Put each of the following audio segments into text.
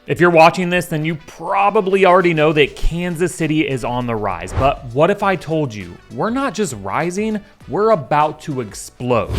If you're watching this, then you probably already know that Kansas City is on the rise. But what if I told you we're not just rising, we're about to explode?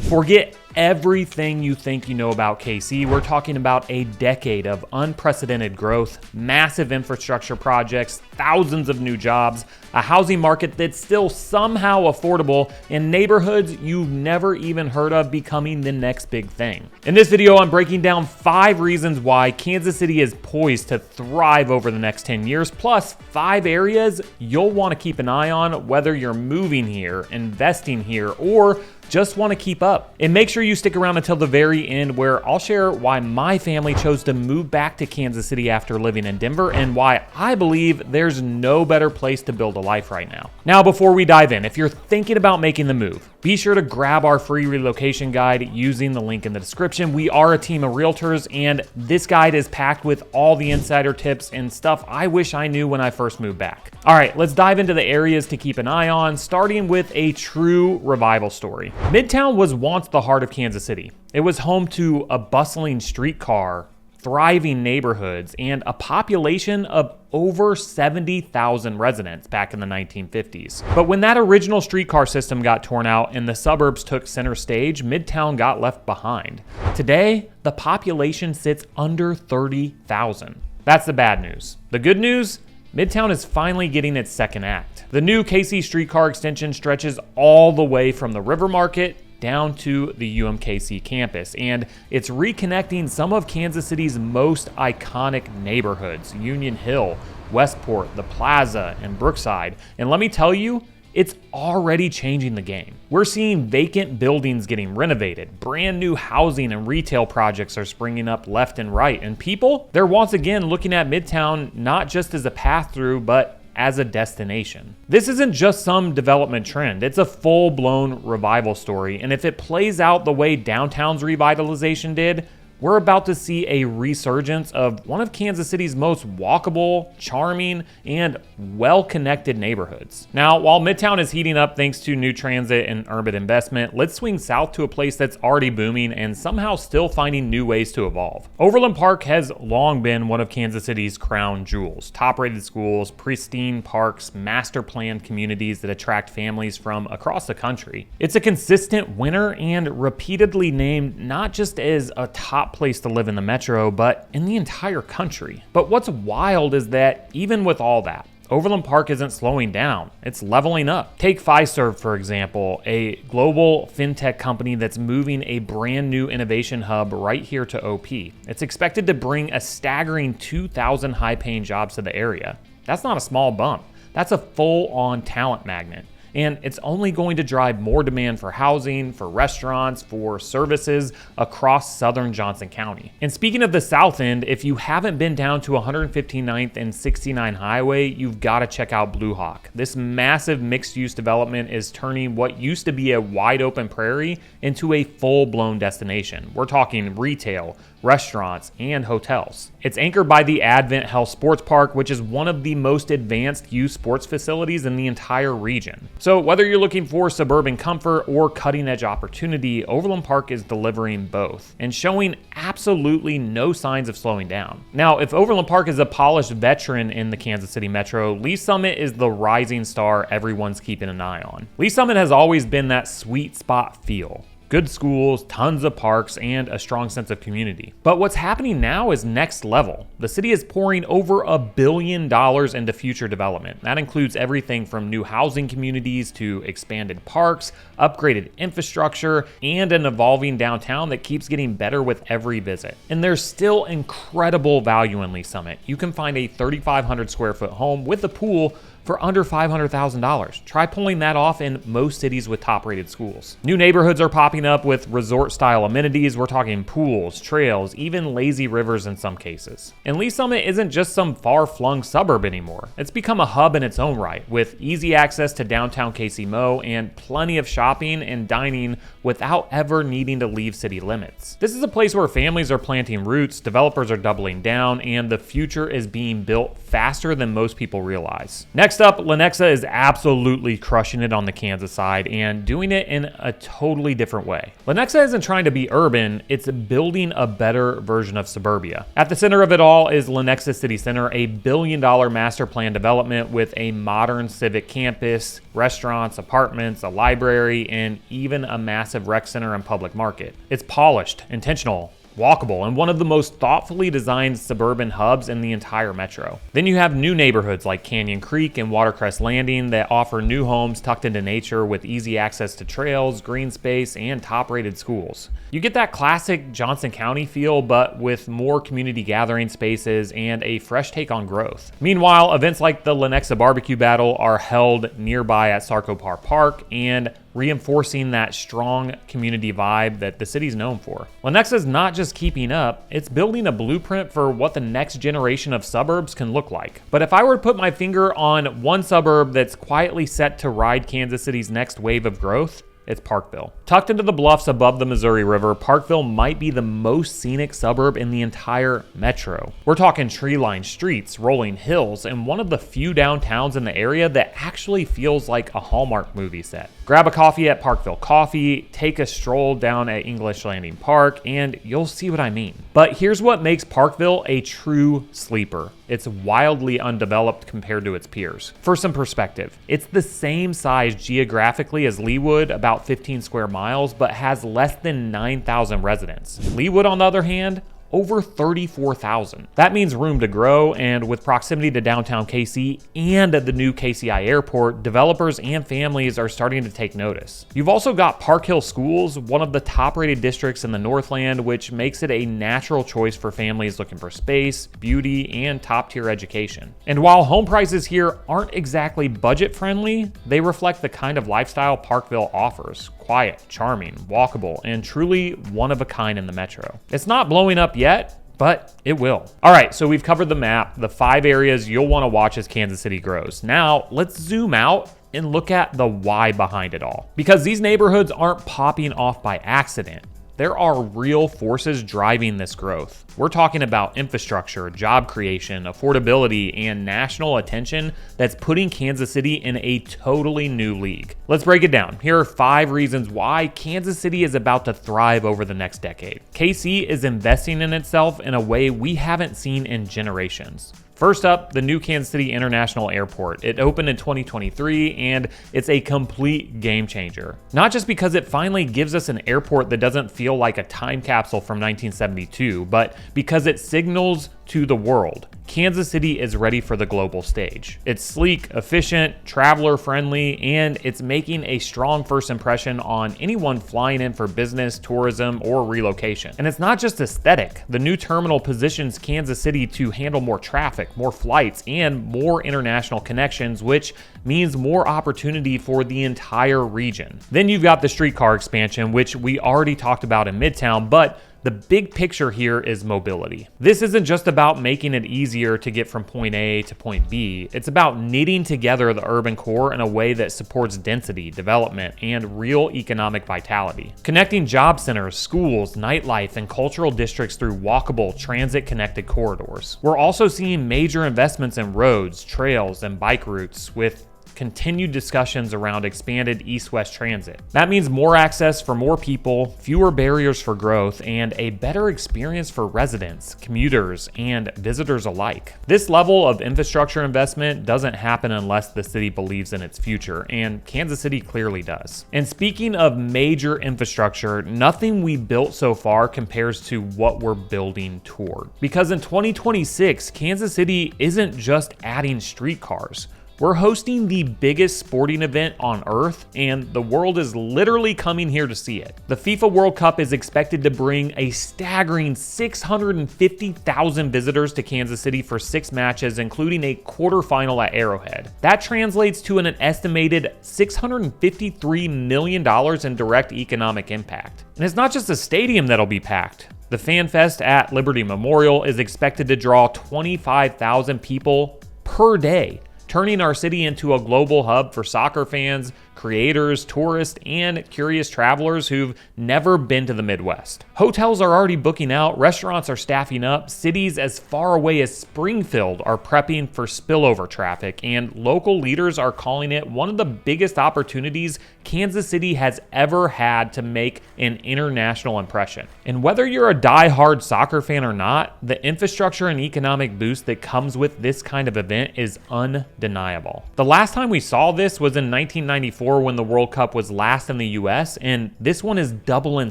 Forget everything you think you know about KC. We're talking about a decade of unprecedented growth, massive infrastructure projects, thousands of new jobs, a housing market that's still somehow affordable, and neighborhoods you've never even heard of becoming the next big thing. In this video, I'm breaking down 5 reasons why Kansas City is poised to thrive over the next 10 years, plus 5 areas you'll want to keep an eye on whether you're moving here, investing here, or just want to keep up. And make sure you stick around until the very end, where I'll share why my family chose to move back to Kansas City after living in Denver and why I believe there's no better place to build a life right now. Now, before we dive in, if you're thinking about making the move, be sure to grab our free relocation guide using the link in the description. We are a team of realtors, and this guide is packed with all the insider tips and stuff I wish I knew when I first moved back. All right, let's dive into the areas to keep an eye on, starting with a true revival story. Midtown was once the heart of Kansas City. It was home to a bustling streetcar, thriving neighborhoods, and a population of over 70,000 residents back in the 1950s. But when that original streetcar system got torn out and the suburbs took center stage, Midtown got left behind. Today, the population sits under 30,000. That's the bad news. The good news? Midtown is finally getting its second act. The new KC streetcar extension stretches all the way from the River Market down to the UMKC campus, and it's reconnecting some of Kansas City's most iconic neighborhoods: Union Hill, Westport, the Plaza, and Brookside. And let me tell you, it's already changing the game. We're seeing vacant buildings getting renovated, brand new housing and retail projects are springing up left and right, and people, they're once again looking at Midtown not just as a path through, but as a destination. This isn't just some development trend, it's a full-blown revival story, and if it plays out the way downtown's revitalization did, we're about to see a resurgence of one of Kansas City's most walkable, charming, and well-connected neighborhoods. Now, while Midtown is heating up thanks to new transit and urban investment, let's swing south to a place that's already booming and somehow still finding new ways to evolve. Overland Park has long been one of Kansas City's crown jewels. Top-rated schools, pristine parks, master-planned communities that attract families from across the country. It's a consistent winner and repeatedly named not just as a top place to live in the metro, but in the entire country. But what's wild is that even with all that, Overland Park isn't slowing down, it's leveling up. Take Fiserv, for example, a global fintech company that's moving a brand new innovation hub right here to OP. It's expected to bring a staggering 2,000 high-paying jobs to the area. That's not a small bump. That's a full-on talent magnet. And it's only going to drive more demand for housing, for restaurants, for services across southern Johnson County. And speaking of the South End, if you haven't been down to 159th and 69 Highway, you've got to check out Blue Hawk. This massive mixed-use development is turning what used to be a wide-open prairie into a full-blown destination. We're talking retail, restaurants, and hotels. It's anchored by the Advent Health Sports Park, which is one of the most advanced youth sports facilities in the entire region. So whether you're looking for suburban comfort or cutting-edge opportunity, Overland Park is delivering both and showing absolutely no signs of slowing down. Now, if Overland Park is a polished veteran in the Kansas City metro, Lee Summit is the rising star everyone's keeping an eye on. Lee Summit has always been that sweet spot feel. Good schools, tons of parks, and a strong sense of community. But what's happening now is next level. The city is pouring over $1 billion into future development. That includes everything from new housing communities to expanded parks, upgraded infrastructure, and an evolving downtown that keeps getting better with every visit. And there's still incredible value in Lee Summit. You can find a 3,500 square foot home with a pool for under $500,000. Try pulling that off in most cities with top-rated schools. New neighborhoods are popping up with resort-style amenities. We're talking pools, trails, even lazy rivers in some cases. And Lee Summit isn't just some far-flung suburb anymore. It's become a hub in its own right, with easy access to downtown KC-Mo and plenty of shopping and dining without ever needing to leave city limits. This is a place where families are planting roots, developers are doubling down, and the future is being built faster than most people realize. Next Next up, Lanexa is absolutely crushing it on the Kansas side and doing it in a totally different way. Lanexa isn't trying to be urban, it's building a better version of suburbia. At the center of it all is Lanexa City Center, a $1 billion master plan development with a modern civic campus, restaurants, apartments, a library, and even a massive rec center and public market. It's polished, intentional, walkable, and one of the most thoughtfully designed suburban hubs in the entire metro. Then you have new neighborhoods like Canyon Creek and Watercrest Landing that offer new homes tucked into nature with easy access to trails, green space, and top-rated schools. You get that classic Johnson County feel, but with more community gathering spaces and a fresh take on growth. Meanwhile, events like the Lanexa Barbecue Battle are held nearby at Sarco Park and reinforcing that strong community vibe that the city's known for. Lanexa is not just keeping up, it's building a blueprint for what the next generation of suburbs can look like. But if I were to put my finger on one suburb that's quietly set to ride Kansas City's next wave of growth, it's Parkville. Tucked into the bluffs above the Missouri River, Parkville might be the most scenic suburb in the entire metro. We're talking tree-lined streets, rolling hills, and one of the few downtowns in the area that actually feels like a Hallmark movie set. Grab a coffee at Parkville Coffee, take a stroll down at English Landing Park, and you'll see what I mean. But here's what makes Parkville a true sleeper. It's wildly undeveloped compared to its peers. For some perspective, it's the same size geographically as Leawood, about 15 square miles, but has less than 9,000 residents. Leawood, on the other hand, over 34,000. That means room to grow, and with proximity to downtown KC and the new KCI airport, developers and families are starting to take notice. You've also got Park Hill Schools, one of the top-rated districts in the Northland, which makes it a natural choice for families looking for space, beauty, and top-tier education. And while home prices here aren't exactly budget-friendly, they reflect the kind of lifestyle Parkville offers. Quiet, charming, walkable, and truly one of a kind in the metro. It's not blowing up yet, but it will. All right, so we've covered the map, the 5 areas you'll want to watch as Kansas City grows. Now, let's zoom out and look at the why behind it all. Because these neighborhoods aren't popping off by accident. There are real forces driving this growth. We're talking about infrastructure, job creation, affordability, and national attention that's putting Kansas City in a totally new league. Let's break it down. Here are 5 reasons why Kansas City is about to thrive over the next decade. KC is investing in itself in a way we haven't seen in generations. First up, the new Kansas City International Airport. It opened in 2023, and it's a complete game changer. Not just because it finally gives us an airport that doesn't feel like a time capsule from 1972, but because it signals to the world, Kansas City is ready for the global stage. It's sleek, efficient, traveler-friendly, and it's making a strong first impression on anyone flying in for business, tourism, or relocation. And it's not just aesthetic. The new terminal positions Kansas City to handle more traffic, more flights, and more international connections, which means more opportunity for the entire region. Then you've got the streetcar expansion, which we already talked about in Midtown, but the big picture here is mobility. This isn't just about making it easier to get from point A to point B. It's about knitting together the urban core in a way that supports density, development, and real economic vitality. Connecting job centers, schools, nightlife, and cultural districts through walkable, transit-connected corridors. We're also seeing major investments in roads, trails, and bike routes, with continued discussions around expanded east-west transit. That means more access for more people, fewer barriers for growth, and a better experience for residents, commuters, and visitors alike. This level of infrastructure investment doesn't happen unless the city believes in its future, and Kansas City clearly does. And speaking of major infrastructure, nothing we built so far compares to what we're building toward. Because in 2026, Kansas City isn't just adding streetcars. We're hosting the biggest sporting event on Earth, and the world is literally coming here to see it. The FIFA World Cup is expected to bring a staggering 650,000 visitors to Kansas City for 6 matches, including a quarterfinal at Arrowhead. That translates to an estimated $653 million in direct economic impact. And it's not just a stadium that'll be packed. The Fan Fest at Liberty Memorial is expected to draw 25,000 people per day, turning our city into a global hub for soccer fans, creators, tourists, and curious travelers who've never been to the Midwest. Hotels are already booking out, restaurants are staffing up, cities as far away as Springfield are prepping for spillover traffic, and local leaders are calling it one of the biggest opportunities Kansas City has ever had to make an international impression. And whether you're a die-hard soccer fan or not, the infrastructure and economic boost that comes with this kind of event is undeniable. The last time we saw this was in 1994 when the World Cup was last in the US, and this one is double in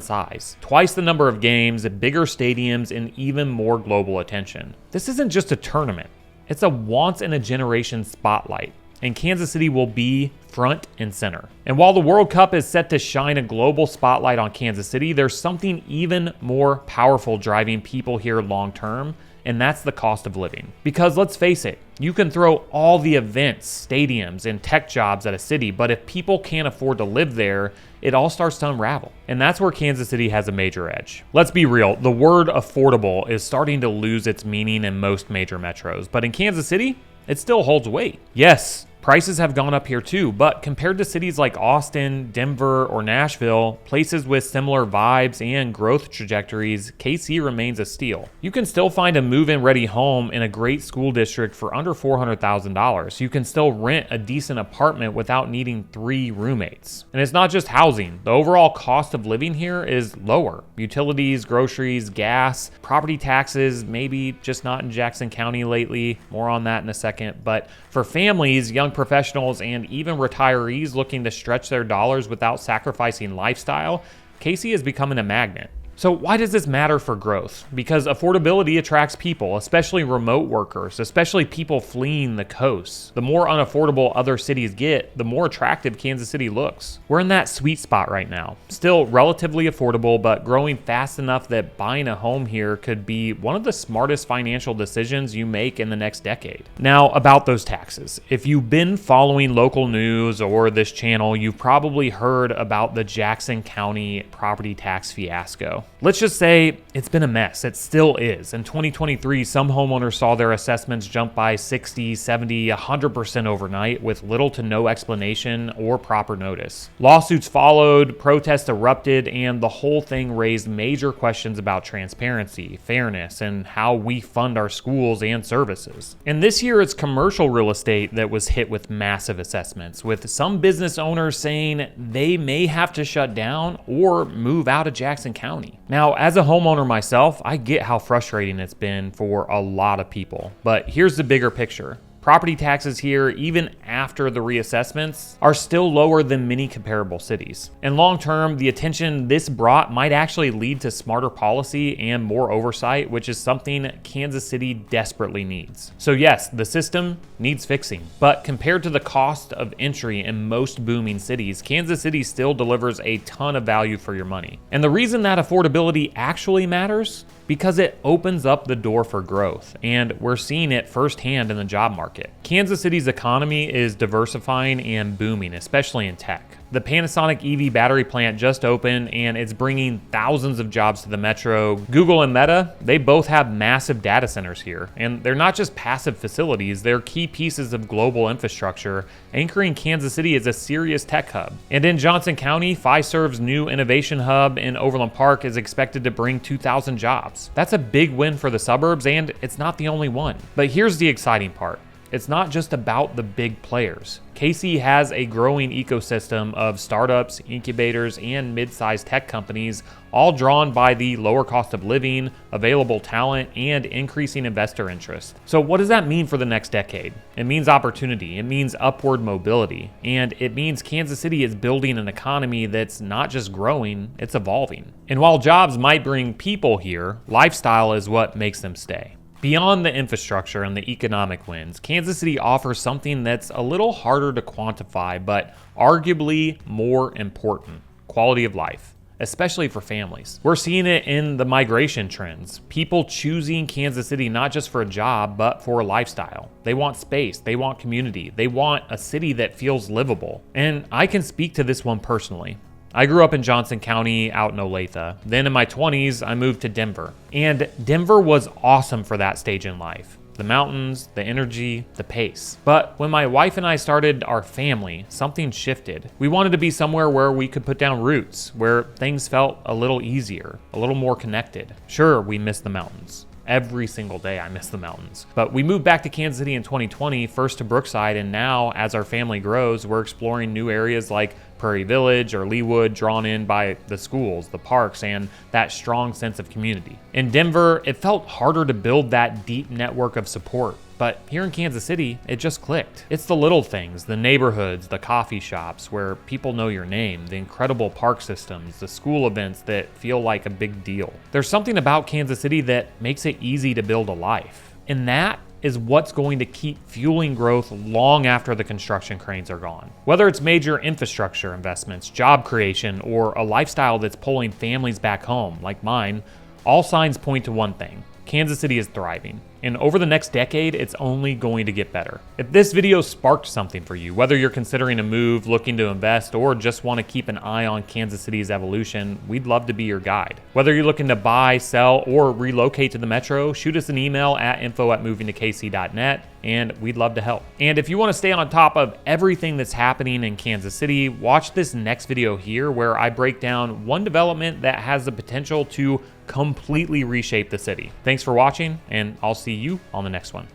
size. Twice the number of games, bigger stadiums, and even more global attention. This isn't just a tournament, it's a once-in-a-generation spotlight, and Kansas City will be front and center. And while the World Cup is set to shine a global spotlight on Kansas City, there's something even more powerful driving people here long term, and that's the cost of living. Because let's face it, you can throw all the events, stadiums, and tech jobs at a city, but if people can't afford to live there, it all starts to unravel. And that's where Kansas City has a major edge. Let's be real, the word affordable is starting to lose its meaning in most major metros, but in Kansas City, it still holds weight. Yes, prices have gone up here too, but compared to cities like Austin, Denver, or Nashville, places with similar vibes and growth trajectories, KC remains a steal. You can still find a move-in ready home in a great school district for under $400,000. You can still rent a decent apartment without needing 3 roommates. And it's not just housing. The overall cost of living here is lower. Utilities, groceries, gas, property taxes, maybe just not in Jackson County lately. More on that in a second. But for families, young professionals, and even retirees looking to stretch their dollars without sacrificing lifestyle, KC is becoming a magnet. So why does this matter for growth? Because affordability attracts people, especially remote workers, especially people fleeing the coast. The more unaffordable other cities get, the more attractive Kansas City looks. We're in that sweet spot right now. Still relatively affordable, but growing fast enough that buying a home here could be one of the smartest financial decisions you make in the next decade. Now, about those taxes. If you've been following local news or this channel, you've probably heard about the Jackson County property tax fiasco. Let's just say it's been a mess. It still is. In 2023, some homeowners saw their assessments jump by 60, 70, 100% overnight with little to no explanation or proper notice. Lawsuits followed, protests erupted, and the whole thing raised major questions about transparency, fairness, and how we fund our schools and services. And this year, it's commercial real estate that was hit with massive assessments, with some business owners saying they may have to shut down or move out of Jackson County. Now, as a homeowner myself, I get how frustrating it's been for a lot of people, but here's the bigger picture. Property taxes here, even after the reassessments, are still lower than many comparable cities. And long term, the attention this brought might actually lead to smarter policy and more oversight, which is something Kansas City desperately needs. So yes, the system needs fixing, but compared to the cost of entry in most booming cities, Kansas City still delivers a ton of value for your money. And the reason that affordability actually matters, because it opens up the door for growth, and we're seeing it firsthand in the job market. Kansas City's economy is diversifying and booming, especially in tech. The Panasonic EV battery plant just opened, and it's bringing thousands of jobs to the metro. Google and Meta, they both have massive data centers here, and they're not just passive facilities, they're key pieces of global infrastructure, anchoring Kansas City as a serious tech hub. And in Johnson County, Fiserv's new innovation hub in Overland Park is expected to bring 2,000 jobs. That's a big win for the suburbs, and it's not the only one. But here's the exciting part. It's not just about the big players. KC has a growing ecosystem of startups, incubators, and mid-sized tech companies, all drawn by the lower cost of living, available talent, and increasing investor interest. So what does that mean for the next decade? It means opportunity, it means upward mobility, and it means Kansas City is building an economy that's not just growing, it's evolving. And while jobs might bring people here, lifestyle is what makes them stay. Beyond the infrastructure and the economic wins, Kansas City offers something that's a little harder to quantify, but arguably more important: quality of life, especially for families. We're seeing it in the migration trends. People choosing Kansas City not just for a job, but for a lifestyle. They want space, they want community, they want a city that feels livable. And I can speak to this one personally. I grew up in Johnson County out in Olathe. Then in my 20s, I moved to Denver. And Denver was awesome for that stage in life. the mountains, the energy, the pace. But when my wife and I started our family, something shifted. We wanted to be somewhere where we could put down roots, where things felt a little easier, a little more connected. Sure, we miss the mountains. Every single day I miss the mountains. But we moved back to Kansas City in 2020, first to Brookside, and now as our family grows, we're exploring new areas like Prairie Village or Leawood, drawn in by the schools, the parks, and that strong sense of community. In Denver, it felt harder to build that deep network of support. But here in Kansas City, it just clicked. It's the little things, the neighborhoods, the coffee shops where people know your name, the incredible park systems, the school events that feel like a big deal. There's something about Kansas City that makes it easy to build a life. And that is what's going to keep fueling growth long after the construction cranes are gone. Whether it's major infrastructure investments, job creation, or a lifestyle that's pulling families back home, like mine, all signs point to one thing: Kansas City is thriving. And over the next decade, it's only going to get better. If this video sparked something for you, whether you're considering a move, looking to invest, or just want to keep an eye on Kansas City's evolution, we'd love to be your guide. Whether you're looking to buy, sell, or relocate to the metro, shoot us an email at info@movingtokc.net, and we'd love to help. And if you want to stay on top of everything that's happening in Kansas City, watch this next video here where I break down one development that has the potential to completely reshape the city. Thanks for watching, and I'll see you on the next one.